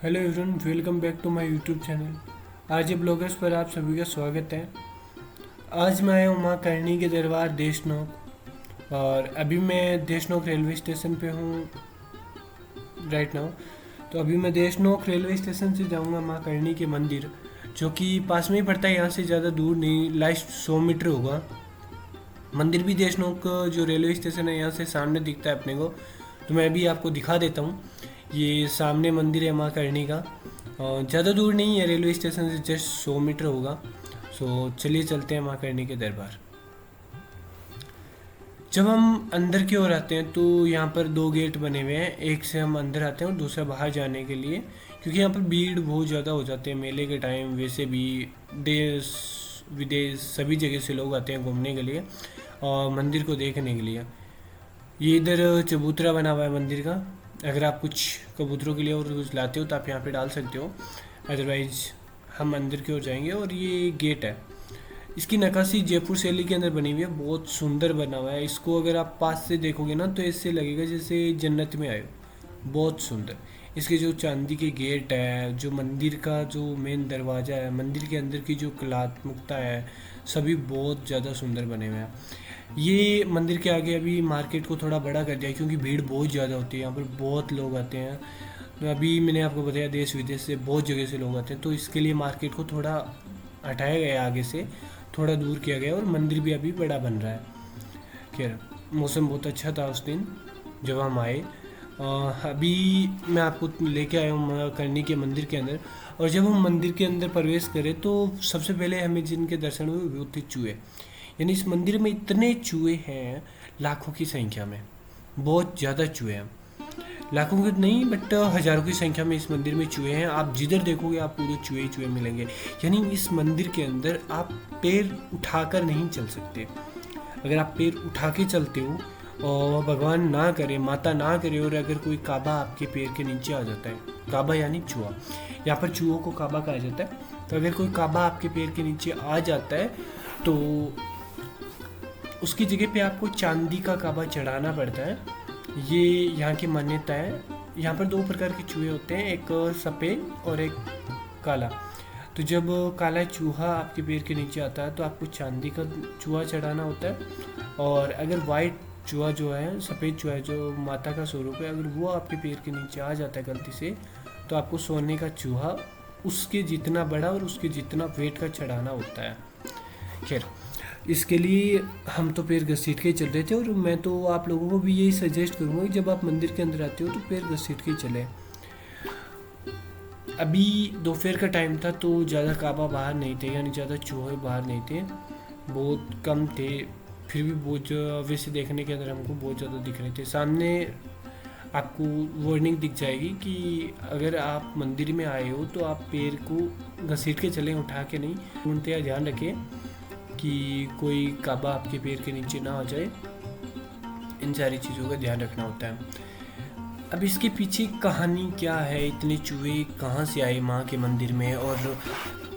Hello everyone, welcome back to my YouTube channel. आज bloggers पर आप सभी का स्वागत है। आज मैं आया हूँ माँ करणी के दरबार देशनोक, और अभी मैं देशनोक रेलवे स्टेशन पे हूँ राइट नाउ। तो अभी मैं देशनोक रेलवे स्टेशन से जाऊँगा माँ करणी के मंदिर, जो कि पास में ही पड़ता है, यहाँ से ज़्यादा दूर नहीं, लास्ट 100 मीटर होगा। मंदिर भी देशनोक जो रेलवे स्टेशन है यहाँ से सामने दिखता है अपने को, तो मैं अभी आपको दिखा देता हूँ। ये सामने मंदिर है माँ करणी का, ज़्यादा दूर नहीं है, रेलवे स्टेशन से जस्ट 100 मीटर होगा। सो चलिए चलते हैं माँ करणी के दरबार। जब हम अंदर की ओर आते हैं तो यहाँ पर 2 गेट बने हुए हैं, एक से हम अंदर आते हैं और दूसरा बाहर जाने के लिए, क्योंकि यहाँ पर भीड़ बहुत ज़्यादा हो जाती है मेले के टाइम। वैसे भी देश विदेश सभी जगह से लोग आते हैं घूमने के लिए और मंदिर को देखने के लिए। ये इधर चबूतरा बना हुआ है मंदिर का, अगर आप कुछ कबूतरों के लिए और कुछ लाते हो तो आप यहाँ पे डाल सकते हो, अदरवाइज हम अंदर की ओर जाएंगे। और ये गेट है, इसकी नक्काशी जयपुर शैली के अंदर बनी हुई है, बहुत सुंदर बना हुआ है। इसको अगर आप पास से देखोगे ना तो ऐसे लगेगा जैसे जन्नत में आए हो, बहुत सुंदर। इसके जो चांदी के गेट है, जो मंदिर का जो मेन दरवाज़ा है, मंदिर के अंदर की जो कलात्मकता है, सभी बहुत ज़्यादा सुंदर बने हुए हैं। ये मंदिर के आगे अभी मार्केट को थोड़ा बड़ा कर दिया है, क्योंकि भीड़ बहुत ज़्यादा होती है, यहाँ पर बहुत लोग आते हैं। तो अभी मैंने आपको बताया देश विदेश से बहुत जगह से लोग आते हैं, तो इसके लिए मार्केट को थोड़ा हटाया गया है, आगे से थोड़ा दूर किया गया, और मंदिर भी अभी बड़ा बन रहा है। खैर, मौसम बहुत अच्छा था उस दिन जब हम आए। अभी मैं आपको लेके आया हूँ माँ करणी के मंदिर के अंदर, और जब हम मंदिर के अंदर प्रवेश करें तो सबसे पहले हमें जिनके दर्शन हुए वो थे चूहे। यानी इस मंदिर में इतने चूहे हैं, लाखों की संख्या में, बहुत ज़्यादा चूहे हैं। लाखों की नहीं बट हज़ारों की संख्या में इस मंदिर में चूहे हैं। आप जिधर देखोगे आप पूरे चूहे ही चूहे मिलेंगे। यानी इस मंदिर के अंदर आप पैर उठाकर नहीं चल सकते। अगर आप पैर उठा के चलते हो और भगवान ना करे, माता ना करे, और अगर कोई काबा आपके पैर के नीचे आ जाता है, काबा यानी चूहा, यहाँ पर चूहों को काबा कहा जाता है, तो अगर कोई काबा आपके पैर के नीचे आ जाता है तो उसकी जगह पे आपको चांदी का काबा चढ़ाना पड़ता है। ये यहाँ की मान्यता है। यहाँ पर 2 प्रकार के चूहे होते हैं, एक सफ़ेद और एक काला। तो जब काला चूहा आपके पैर के नीचे आता है तो आपको चांदी का चूहा चढ़ाना होता है, और अगर वाइट चूहा जो है, सफ़ेद चूहा जो माता का स्वरूप है, अगर वो आपके पैर के नीचे आ जाता है गलती से, तो आपको सोने का चूहा उसके जितना बड़ा और उसके जितना वेट का चढ़ाना होता है। खैर, इसके लिए हम तो पैर घसीट के ही चल रहे थे, और मैं तो आप लोगों को भी यही सजेस्ट करूँगा कि जब आप मंदिर के अंदर आते हो तो पैर घसीट के ही चलें। अभी दोपहर का टाइम था तो ज़्यादा काबा बाहर नहीं थे, यानी ज़्यादा चूहे बाहर नहीं थे, बहुत कम थे। फिर भी बहुत वैसे देखने के अंदर हमको बहुत ज़्यादा दिख रहे थे। सामने आपको वार्निंग दिख जाएगी कि अगर आप मंदिर में आए हो तो आप पैर को घसीट के चलें, उठा के नहीं। पूर्णतया ध्यान रखें कि कोई काबा आपके पैर के नीचे ना आ जाए, इन सारी चीज़ों का ध्यान रखना होता है। अब इसके पीछे कहानी क्या है, इतने चूहे कहाँ से आए माँ के मंदिर में। और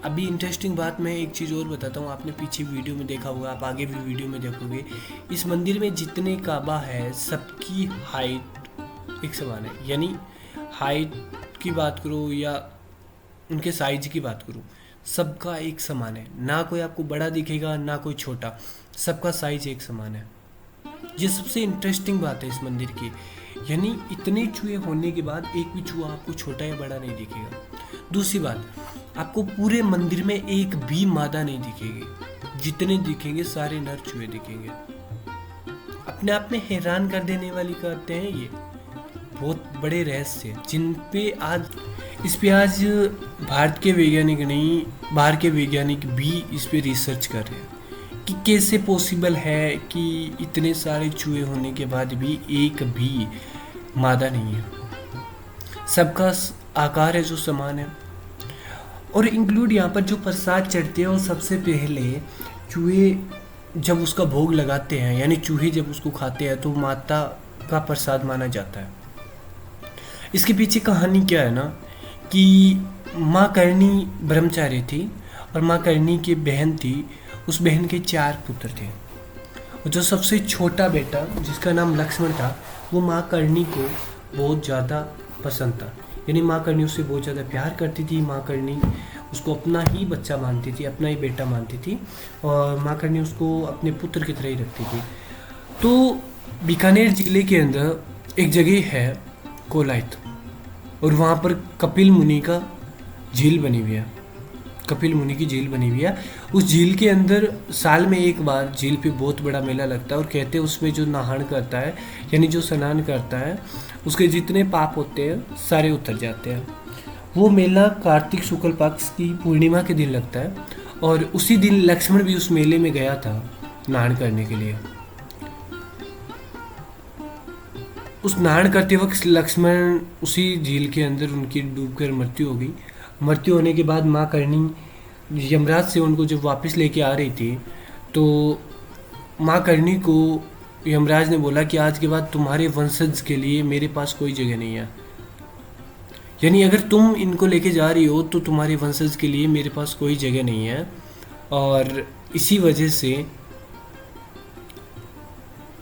अभी इंटरेस्टिंग बात मैं एक चीज़ और बताता हूँ, आपने पीछे वीडियो में देखा होगा, आप आगे भी वीडियो में देखोगे, इस मंदिर में जितने काबा है सबकी हाइट एक समान है। यानी हाइट की बात करो या उनके साइज की बात करूँ, सबका एक समान है, ना कोई आपको बड़ा दिखेगा ना कोई छोटा, सबका साइज एक समान है। ये सबसे इंटरेस्टिंग बात है इस मंदिर की। यानी इतने चूहे होने के बाद एक भी चूहा आपको छोटा या बड़ा नहीं दिखेगा। दूसरी बात, आपको पूरे मंदिर में एक भी मादा नहीं दिखेगी, जितने दिखेंगे सारे नर चूहे दिखेंगे। अपने आप में हैरान कर देने वाली करते हैं ये बहुत बड़े रहस्य, जिन पे आज इस पे आज भारत के वैज्ञानिक नहीं, बाहर के वैज्ञानिक भी इस पे रिसर्च कर रहे हैं कि कैसे पॉसिबल है कि इतने सारे चूहे होने के बाद भी एक भी मादा नहीं है। सबका आकार है जो समान है। और इंक्लूड यहाँ पर जो प्रसाद चढ़ते हैं, और सबसे पहले चूहे जब उसका भोग लगाते हैं, यानी चूहे जब उसको खाते हैं, तो माता का प्रसाद माना जाता है। इसके पीछे कहानी क्या है ना, कि माँ करणी ब्रह्मचारी थी, और माँ करणी की बहन थी, उस बहन के 4 पुत्र थे। और जो सबसे छोटा बेटा जिसका नाम लक्ष्मण था, वो माँ करणी को बहुत ज़्यादा पसंद था। यानी माँ करनी उससे बहुत ज़्यादा प्यार करती थी। माँ करनी उसको अपना ही बच्चा मानती थी, अपना ही बेटा मानती थी, और माँ करनी उसको अपने पुत्र की तरह ही रखती थी। तो बीकानेर ज़िले के अंदर एक जगह है कोलायत, और वहाँ पर कपिल मुनि का झील बनी हुई है। कपिल मुनि की झील बनी हुई है। उस झील के अंदर साल में एक बार झील पे बहुत बड़ा मेला लगता है, और कहते हैं उसमें जो नहान करता है, यानी जो स्नान करता है, उसके जितने पाप होते हैं सारे उतर जाते हैं। वो मेला कार्तिक शुक्ल पक्ष की पूर्णिमा के दिन लगता है, और उसी दिन लक्ष्मण भी उस मेले में गया था नहान करने के लिए। उस नहान करते वक्त लक्ष्मण उसी झील के अंदर उनकी डूबकर मृत्यु हो गई। मृत्यु होने के बाद माँ करनी यमराज से उनको जब वापस लेके आ रही थी, तो माँ करनी को यमराज ने बोला कि आज के बाद तुम्हारे वंशज के लिए मेरे पास कोई जगह नहीं है। यानी अगर तुम इनको लेके जा रही हो तो तुम्हारे वंशज के लिए मेरे पास कोई जगह नहीं है। और इसी वजह से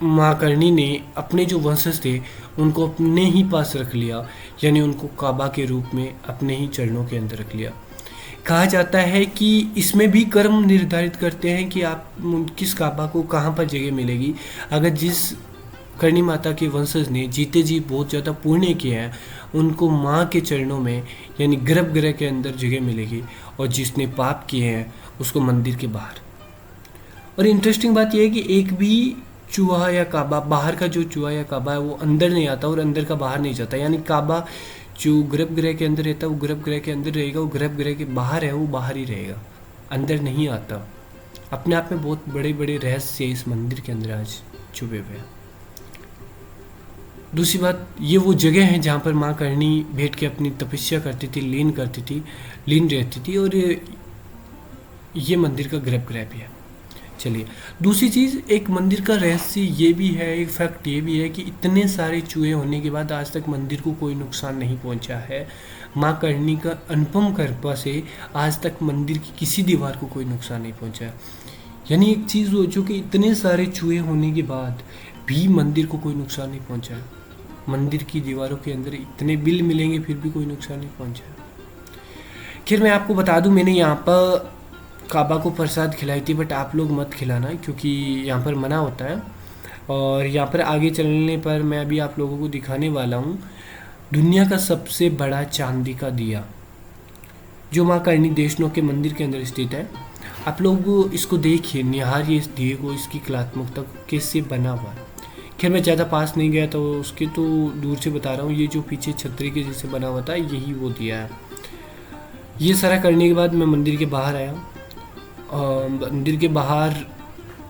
माँ करनी ने अपने जो वंशज थे उनको अपने ही पास रख लिया, यानी उनको काबा के रूप में अपने ही चरणों के अंदर रख लिया। कहा जाता है कि इसमें भी कर्म निर्धारित करते हैं कि आप किस काबा को कहाँ पर जगह मिलेगी। अगर जिस करनी माता के वंशज ने जीते जी बहुत ज़्यादा पुण्य किए हैं, उनको माँ के चरणों में यानी गर्भगृह के अंदर जगह मिलेगी, और जिसने पाप किए हैं उसको मंदिर के बाहर। और इंटरेस्टिंग बात यह है कि एक भी चूहा या काबा, बाहर का जो चूहा या काबा है वो अंदर नहीं आता, और अंदर का बाहर नहीं जाता। यानी काबा जो गर्भगृह के अंदर रहता है वो गर्भगृह के अंदर रहेगा, वो गर्भगृह के बाहर है वो बाहर ही रहेगा, अंदर नहीं आता। अपने आप में बहुत बड़े बड़े रहस्य इस मंदिर के अंदर आज छुपे हुए हैं। दूसरी बात, ये वो जगह है जहाँ पर माँ करनी बैठ के अपनी तपस्या करती थी, लीन रहती थी, और ये मंदिर का गर्भगृह भी है। चलिए, दूसरी चीज़, एक मंदिर का रहस्य ये भी है, एक फैक्ट ये भी है कि इतने सारे चूहे होने के बाद आज तक मंदिर को कोई नुकसान नहीं पहुंचा है। माँ करनी का अनुपम कृपा से आज तक मंदिर की किसी दीवार को कोई नुकसान नहीं पहुंचा है। यानी एक चीज़ सोचो कि इतने सारे चूहे होने के बाद भी मंदिर को कोई नुकसान नहीं पहुंचा है। मंदिर की दीवारों के अंदर इतने बिल मिलेंगे फिर भी कोई नुकसान नहीं पहुंचा है। खैर, मैं आपको बता दूं, मैंने यहाँ पर काबा को प्रसाद खिलाई थी, बट आप लोग मत खिलाना क्योंकि यहाँ पर मना होता है। और यहाँ पर आगे चलने पर मैं अभी आप लोगों को दिखाने वाला हूँ दुनिया का सबसे बड़ा चांदी का दिया, जो माँ करनी देशनों के मंदिर के अंदर स्थित है। आप लोग इसको देखिए, निहारिए इस दिए को, इसकी कलात्मकता कैसे बना हुआ है। खैर, मैं ज़्यादा पास नहीं गया तो उसके तो दूर से बता रहा हूँ। ये जो पीछे छतरी के जैसे बना हुआ था, यही वो दिया है। ये सारा करने के बाद मैं मंदिर के बाहर आया। मंदिर के बाहर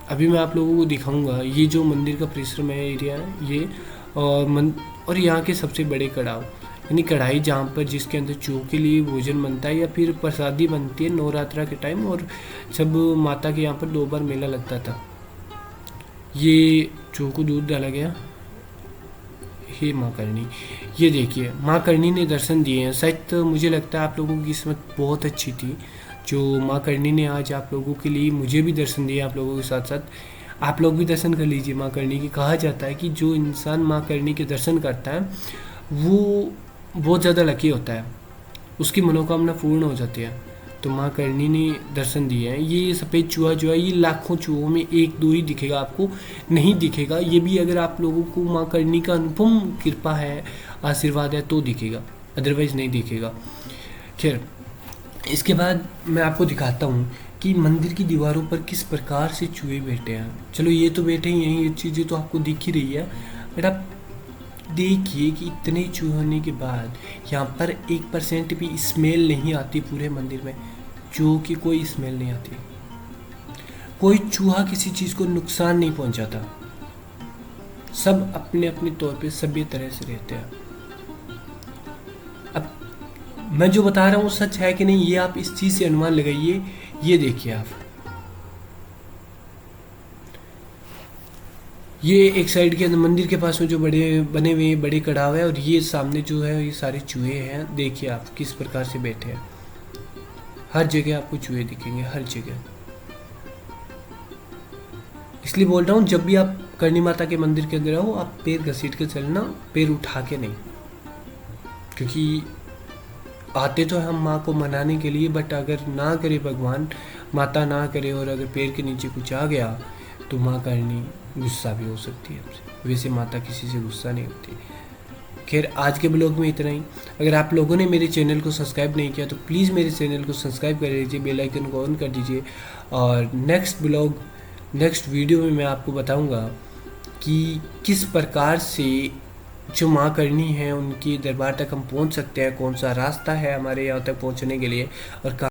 अभी मैं आप लोगों को दिखाऊंगा ये जो मंदिर का परिसर में एरिया है ये, और यहाँ के सबसे बड़े कड़ाव, यानी कढ़ाई जहाँ पर जिसके अंदर चूहों के लिए भोजन बनता है या फिर प्रसादी बनती है नवरात्रा के टाइम, और जब माता के यहाँ पर 2 बार मेला लगता था। ये चूहों को दूध डाला गया। हे माँ करनी, ये देखिए माँ करनी ने दर्शन दिए हैं। शायद मुझे लगता है आप लोगों की किस्मत बहुत अच्छी थी जो माँ करनी ने आज आप लोगों के लिए मुझे भी दर्शन दिए। आप लोगों के साथ साथ आप लोग भी दर्शन कर लीजिए माँ करनी की। कहा जाता है कि जो इंसान माँ करनी के दर्शन करता है वो बहुत ज़्यादा लकी होता है, उसकी मनोकामना पूर्ण हो जाती है। तो माँ करनी ने दर्शन दिए हैं। ये सफ़ेद चूहा जो है ये लाखों चूहों में 1-2 ही दिखेगा, आपको नहीं दिखेगा। ये भी अगर आप लोगों को माँ करनी का अनुपम कृपा है, आशीर्वाद है तो दिखेगा, अदरवाइज़ नहीं दिखेगा। खैर, इसके बाद मैं आपको दिखाता हूँ कि मंदिर की दीवारों पर किस प्रकार से चूहे बैठे हैं। चलो, ये तो बैठे ही हैं, ये चीज़ें तो आपको दिख ही रही है, बट आप देखिए कि इतने चूहे होने के बाद यहाँ पर 1% भी स्मेल नहीं आती। पूरे मंदिर में चूहों की कोई स्मेल नहीं आती, कोई चूहा किसी चीज़ को नुकसान नहीं पहुँचाता। सब अपने अपने तौर पे सभ्य तरह से रहते हैं। अब मैं जो बता रहा हूँ सच है कि नहीं, ये आप इस चीज़ से अनुमान लगाइए। ये देखिए आप, ये एक साइड के अंदर मंदिर के पास में जो बड़े बने हुए बड़े कड़ाव है, और ये सामने जो है ये सारे चूहे हैं। देखिए आप किस प्रकार से बैठे हैं। हर जगह आपको चूहे दिखेंगे, हर जगह। इसलिए बोल रहा हूँ, जब भी आप करनी माता के मंदिर के अंदर आओ, आप पैर घसीट के चलना, पैर उठा के नहीं, क्योंकि आते तो हम माँ को मनाने के लिए, बट अगर ना करे भगवान, माता ना करे और अगर पैर के नीचे कुछ आ गया तो माँ करनी गुस्सा भी हो सकती है हमसे। वैसे माता किसी से गुस्सा नहीं होती। खैर आज के ब्लॉग में इतना ही। अगर आप लोगों ने मेरे चैनल को सब्सक्राइब नहीं किया तो प्लीज़ मेरे चैनल को सब्सक्राइब कर लीजिए, बेल आइकन को ऑन कर दीजिए। और नेक्स्ट वीडियो में मैं आपको बताऊंगा कि किस प्रकार से जो माँ करनी है उनकी दरबार तक हम पहुंच सकते हैं, कौन सा रास्ता है हमारे यहाँ तक पहुंचने के लिए, और